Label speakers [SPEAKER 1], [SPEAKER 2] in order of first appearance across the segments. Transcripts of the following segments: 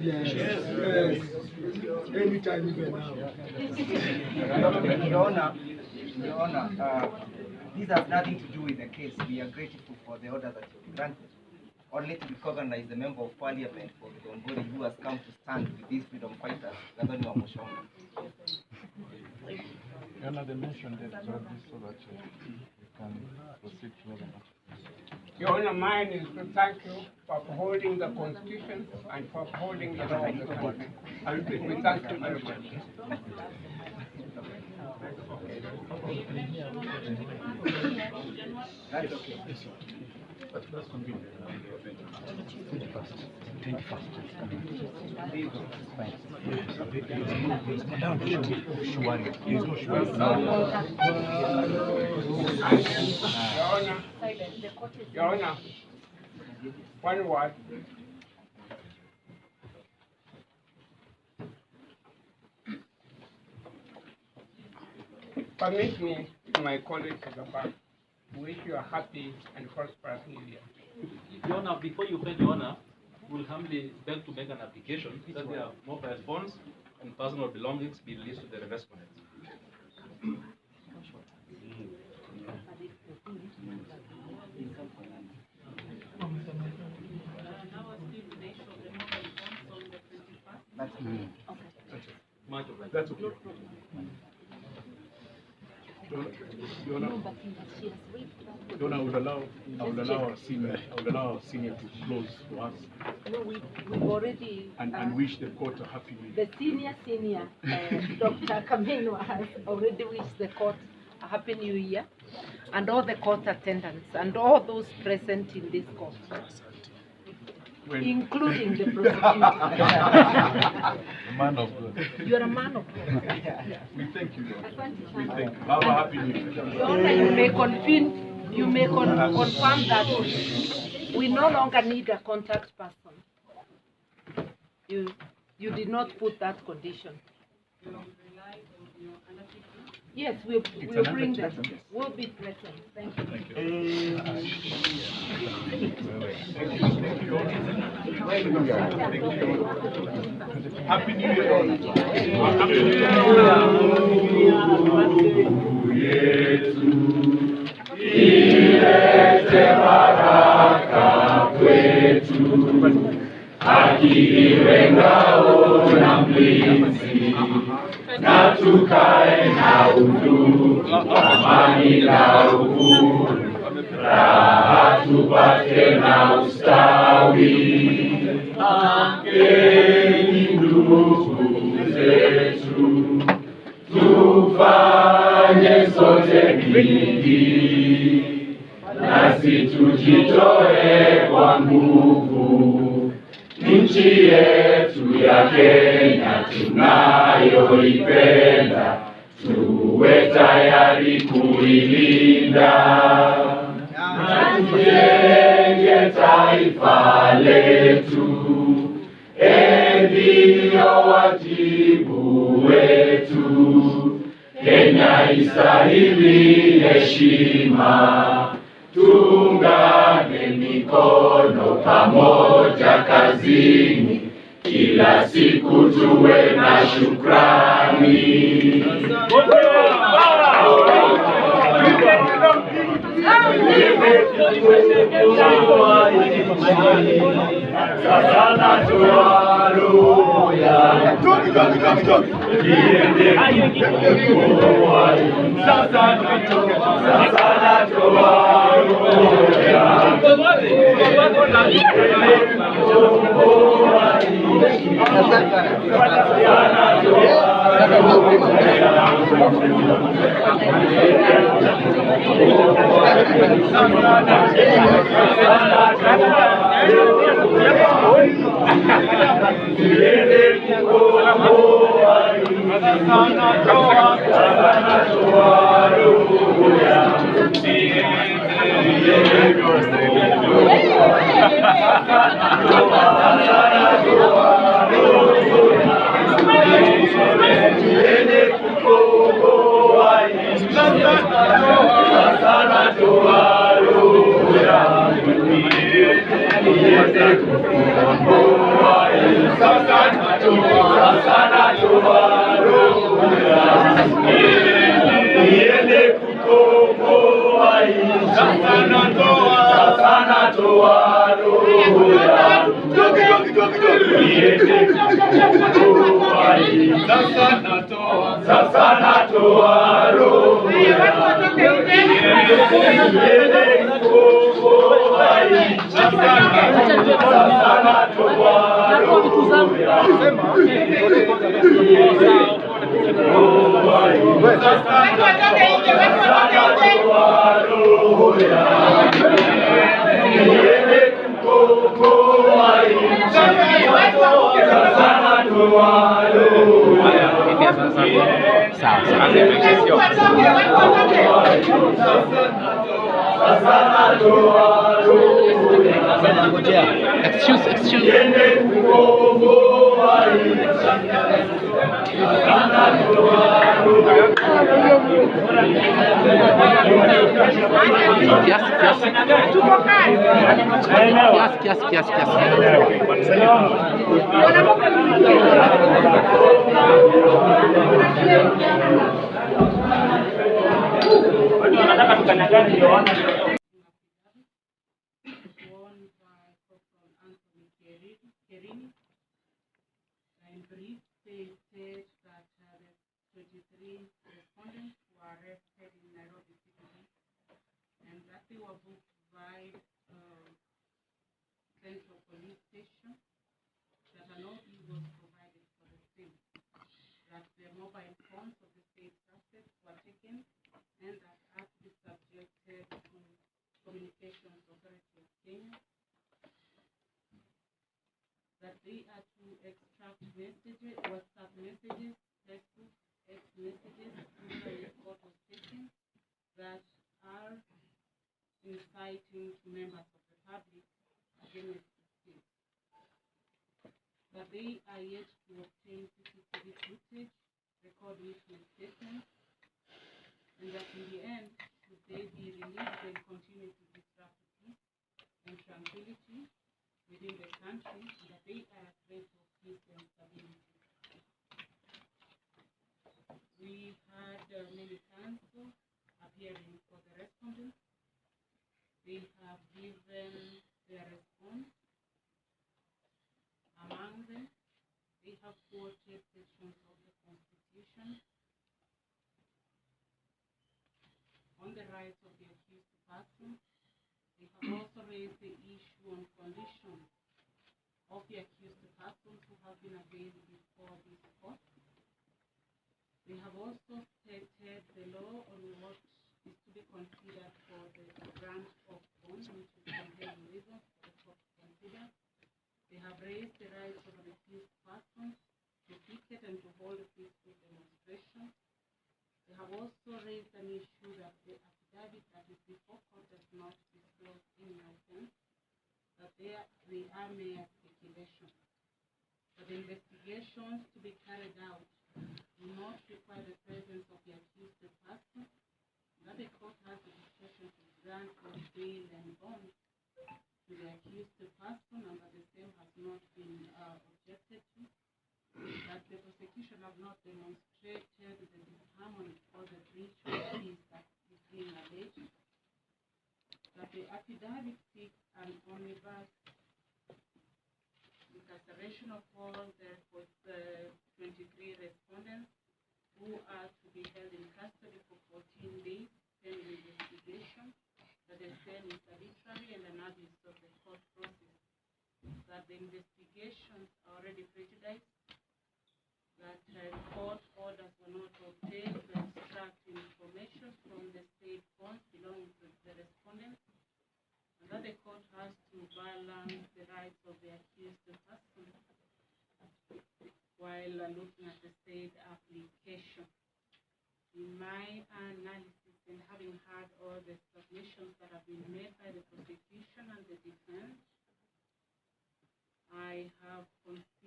[SPEAKER 1] Yes. Anytime you can now.
[SPEAKER 2] Your Honor, this has nothing to do with the case. We are grateful for the order that you granted. Only to recognize the member of parliament for the Dombori who has come to stand with these freedom fighters.
[SPEAKER 3] Your Honor, they mentioned that so that we can proceed further.
[SPEAKER 4] Your Honor, mine is to thank you for upholding the Constitution and for upholding the law of the country. We thank you very much.
[SPEAKER 2] That's okay.
[SPEAKER 3] That's convenient. Think fast.
[SPEAKER 4] Your Honor, one word. Permit me, my colleagues at the back, wish you a happy and prosperous New Year.
[SPEAKER 5] Your Honor, before you pay Your Honor, we'll humbly beg to make an application that their mobile phones and personal belongings be released to the respondents.
[SPEAKER 3] That's okay. Your Honor, I would allow our senior to close for us.
[SPEAKER 6] No, we've already
[SPEAKER 3] and wish the court a happy New
[SPEAKER 6] The
[SPEAKER 3] Year.
[SPEAKER 6] senior Dr. Kameno has already wished the court a happy New Year, and all the court attendants and all those present in this court, including the prosecutor.
[SPEAKER 3] A man of God.
[SPEAKER 6] You're a man of God.
[SPEAKER 3] We thank you, Lord. We thank you. Have a happy New Year.
[SPEAKER 6] Your Honor, you may confirm that we no longer need a contact person. You did not put that condition. Yes, we'll bring them. We'll be present. Thank you.
[SPEAKER 3] Thank you. Happy New Year. Happy New
[SPEAKER 7] na tukae na utu, amani na uhuru, raha tupate na ustawi. Amkeni ndugu zetu, tufanye sote bidii, nasi tujitoe kwa nguvu. Nchi yetu ya Kenya tunayoipenda, tuwe tayari kuilinda. Na tujenge taifa letu, ndio wajibu wetu. Kenya istahili heshima, tuungane mikono pamoja kazini, kila siku tuwe na shukrani. Sasa natoa roho yangu, sasa natoa roho yangu. Sana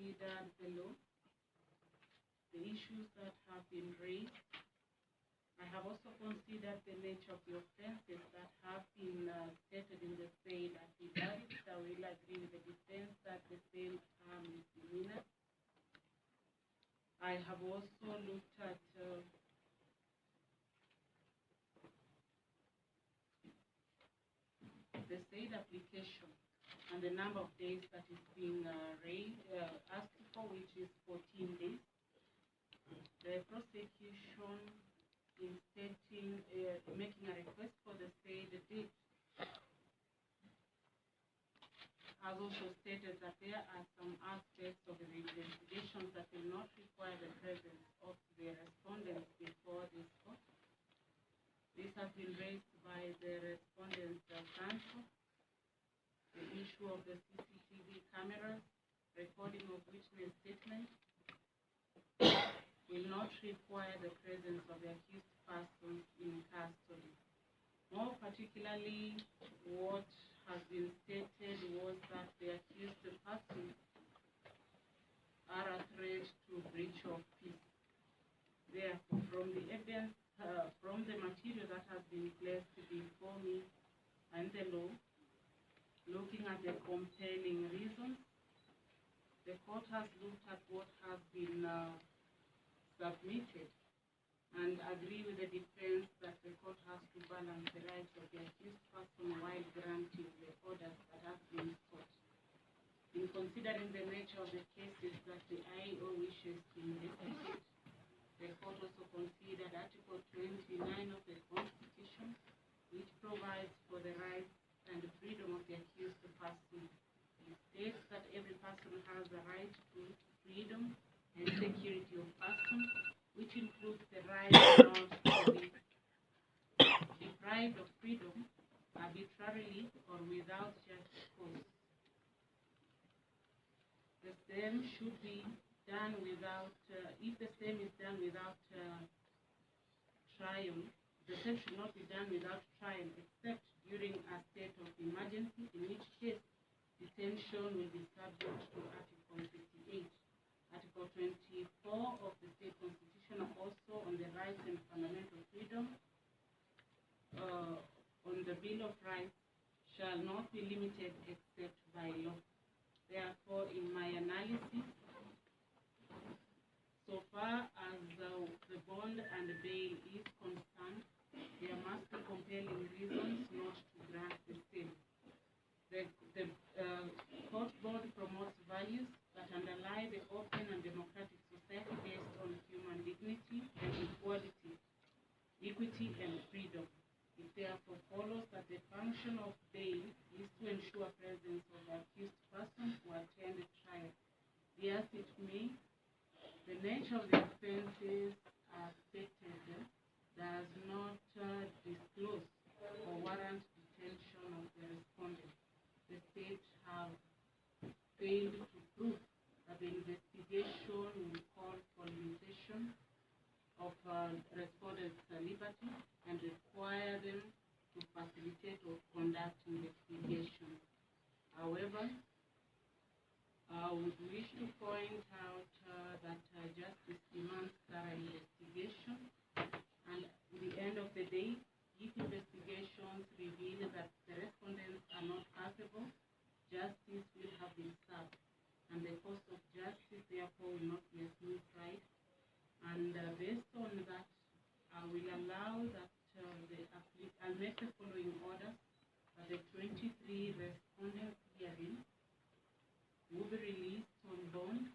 [SPEAKER 8] considered the law, the issues that have been raised. I have also considered the nature of the offenses that have been stated in the said affidavit. I will agree with the defense that the same are misdemeanors. I have also looked at the said application and the number of days that is being asked for, which is 14 days. The prosecution in stating, making a request for the said date has also stated that there are some aspects of the investigations that will not require the presence of the respondents before this court. This has been raised by the respondent's counsel. The issue of the CCTV cameras, recording of witness statements, will not require the presence of the accused persons in custody. More particularly, what has been stated was that the accused persons are a threat to breach of peace. Therefore, from the evidence, from the material that has been placed before me and the law, looking at the compelling reasons, the court has looked at what has been submitted and agree with the defense that the court has to balance the rights of the accused person while granting the orders that have been sought. In considering the nature of the cases that the IO wishes to investigate, the court also considered Article 29 of the Constitution, which provides for the rights and the freedom of the accused person. It states that every person has the right to freedom and security of person, which includes the right not to be deprived of freedom arbitrarily or without just cause. The same should be done without, if the same is done without trial, the same should not be done without trial except during a state of emergency, in which case detention will be subject to Article 58. Article 24 of the state constitution also on the rights and fundamental freedom on the Bill of Rights shall not be limited except by law. Therefore, in my analysis, so far as the bond and the bail is concerned, there must be compelling reasons not to grant the same. The court board promotes values that underlie the open and democratic society based on human dignity and equality, equity and freedom. It therefore follows that the function of bail is to ensure presence of the accused person who attended trial. Be as it may, the nature of the offences as stated does not disclose or warrant detention of the respondent. The state have failed to prove that the investigation will call for limitation of respondents' liberty and require them to facilitate or conduct investigations. However, I would wish to point out that justice demands thorough investigation, and at the end of the day, if investigations reveal that the respondents are not culpable, justice will have been served, and the course of justice therefore will not be a smooth ride. And based on that, I will allow that I'll make the following order: that the 23 respondents herein will be released on bond.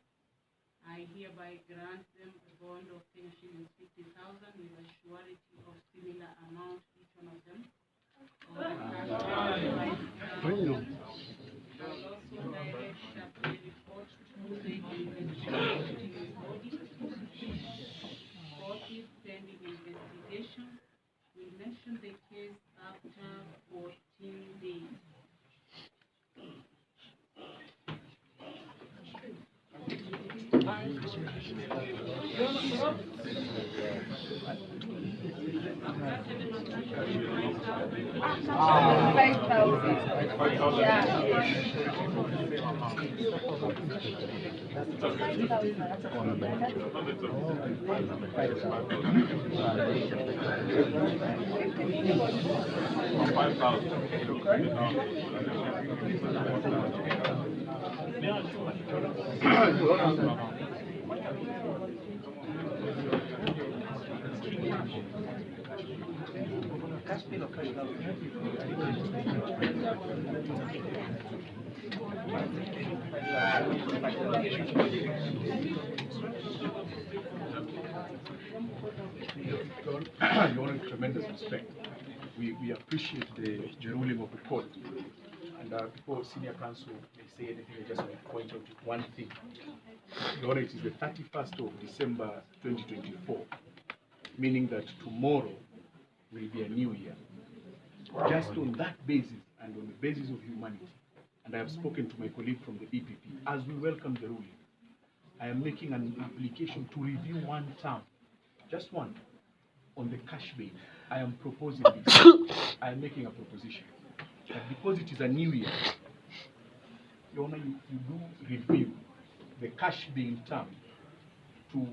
[SPEAKER 8] I hereby grant them a bond of 10 shillings 50,000 with a surety of similar amount, each one of them. Or a cash I'll also direct that they report to the investigating body. Court is pending investigation. We'll mention the case after 14 days.
[SPEAKER 9] Your Honor, tremendous respect. We appreciate the ruling of the court. And before senior counsel may say anything, I just want to point out one thing. Your Honor, it is the 31st of December 2024, meaning that tomorrow will be a new year. Just on that basis and on the basis of humanity, and I have spoken to my colleague from the DPP, as we welcome the ruling, I am making an application to review one term, just one, on the cash bail. I am proposing this. I am making a proposition that because it is a new year, Your Honor, you do review the cash bail term to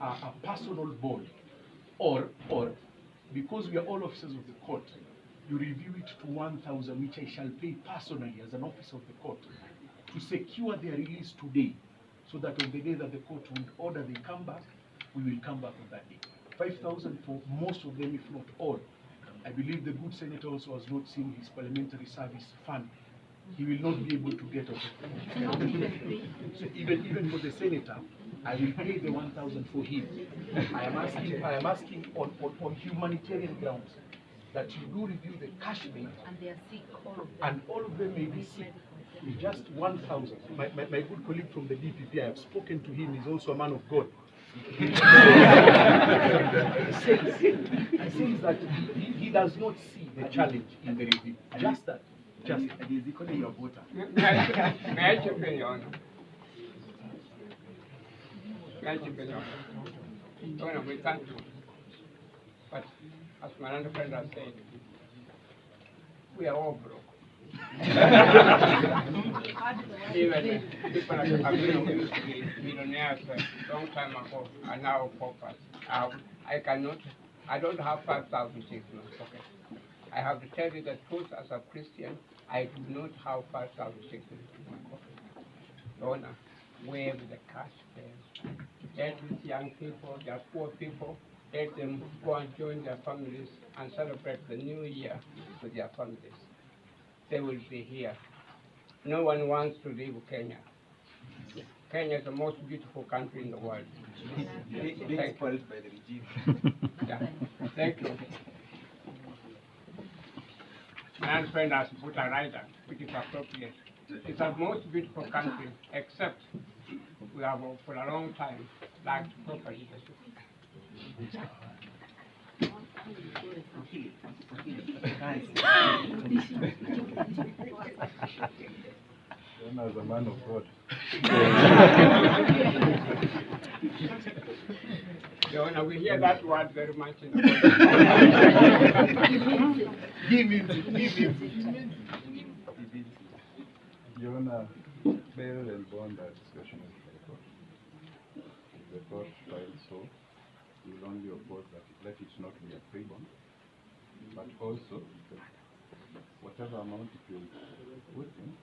[SPEAKER 9] a personal bond, or because we are all officers of the court, you review it to 1,000, which I shall pay personally as an officer of the court to secure their release today, so that on the day that the court will order they come back, we will come back on that day. 5,000 for most of them, if not all. I believe the good senator also has not seen his parliamentary service fund. He will not be able to get off. So even for the senator, I will pay the 1,000 for him. I am asking on humanitarian grounds that you do review the cash bail.
[SPEAKER 6] And they are sick, all of them.
[SPEAKER 9] And all of them may be sick. With just 1,000. My good colleague from the DPP, I have spoken to him, he's also a man of God. He says that he does not see the challenge in the review. Just that. Just that. It is equally your voter.
[SPEAKER 4] May I chip in, Your Honor? May I chip in, Your Honor? Your Honor, we thank you. But as my other friend has said, we are all broke. Even people like Okio who used to be millionaires a long time ago are now paupers. I don't have 5,000 shillings in my pocket. I have to tell you the truth as a Christian, I do not have 5,000 shillings in my pocket. Your Honor, where with the cash there? Let these young people, they are poor people, let them go and join their families and celebrate the new year with their families. They will be here. No one wants to leave Kenya. Kenya is the most beautiful country in the world.
[SPEAKER 2] Being spoiled by the regime.
[SPEAKER 4] Yeah. Thank you. My other friend has put a rider, which is appropriate. It's the most beautiful country, except we have for a long time lacked proper leadership.
[SPEAKER 3] As a man of God.
[SPEAKER 4] Your Honor, we hear that word very much in the
[SPEAKER 3] Your Honor, bail and bond are discretionary for the court. If the court finds so, we will only oppose that let it not be a free bond, but also whatever amount it will put in,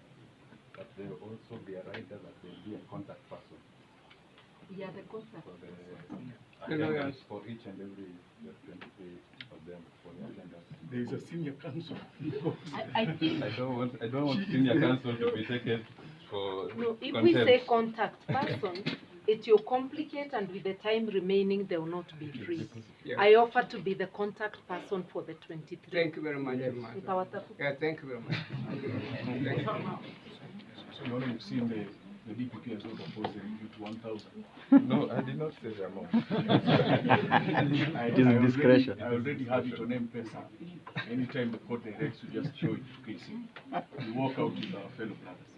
[SPEAKER 3] that there will also be a rider, that there will be a contact person.
[SPEAKER 6] Yeah, the contact.
[SPEAKER 3] For the agendas, for each and every 23 of them for the agendas.
[SPEAKER 9] There is a senior counsel.
[SPEAKER 6] I think.
[SPEAKER 3] I don't want senior counsel to be taken for
[SPEAKER 6] No, if
[SPEAKER 3] contempt.
[SPEAKER 6] we say contact person, it will complicate, and with the time remaining, they will not be free.
[SPEAKER 4] Yeah.
[SPEAKER 6] I offer to be the contact person for the 23.
[SPEAKER 4] Thank you very much, Your Honor.
[SPEAKER 6] Utawatafuta.
[SPEAKER 4] Yeah, thank you very much. Thank you.
[SPEAKER 9] So Your Honor, you've seen the DPP has not opposed the review to 1,000.
[SPEAKER 3] No, I did not say the amount.
[SPEAKER 9] It is discretion. I already have it on M-Pesa. Anytime the court directs, you just show it to KC. We walk out with our fellow brothers.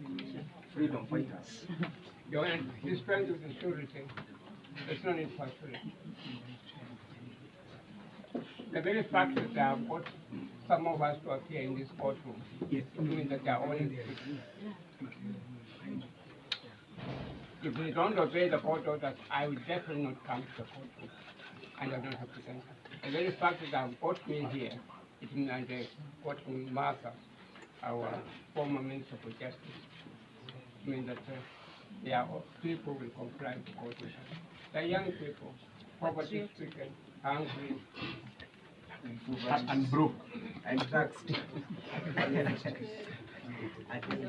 [SPEAKER 2] Freedom fighters.
[SPEAKER 4] Your Honor, this friend with the surety, there's no need for surety. The very fact that they have got some of us to appear in this courtroom, it means that they are all in If they don't obey the court orders, I will definitely not come to the court and I don't represent them. The very fact that I've got me here, it means I got me Martha, our former Minister for Justice. It means that they are people will comply to court orders. They're young people, poverty stricken, hungry, and broke.
[SPEAKER 2] And drugs. I think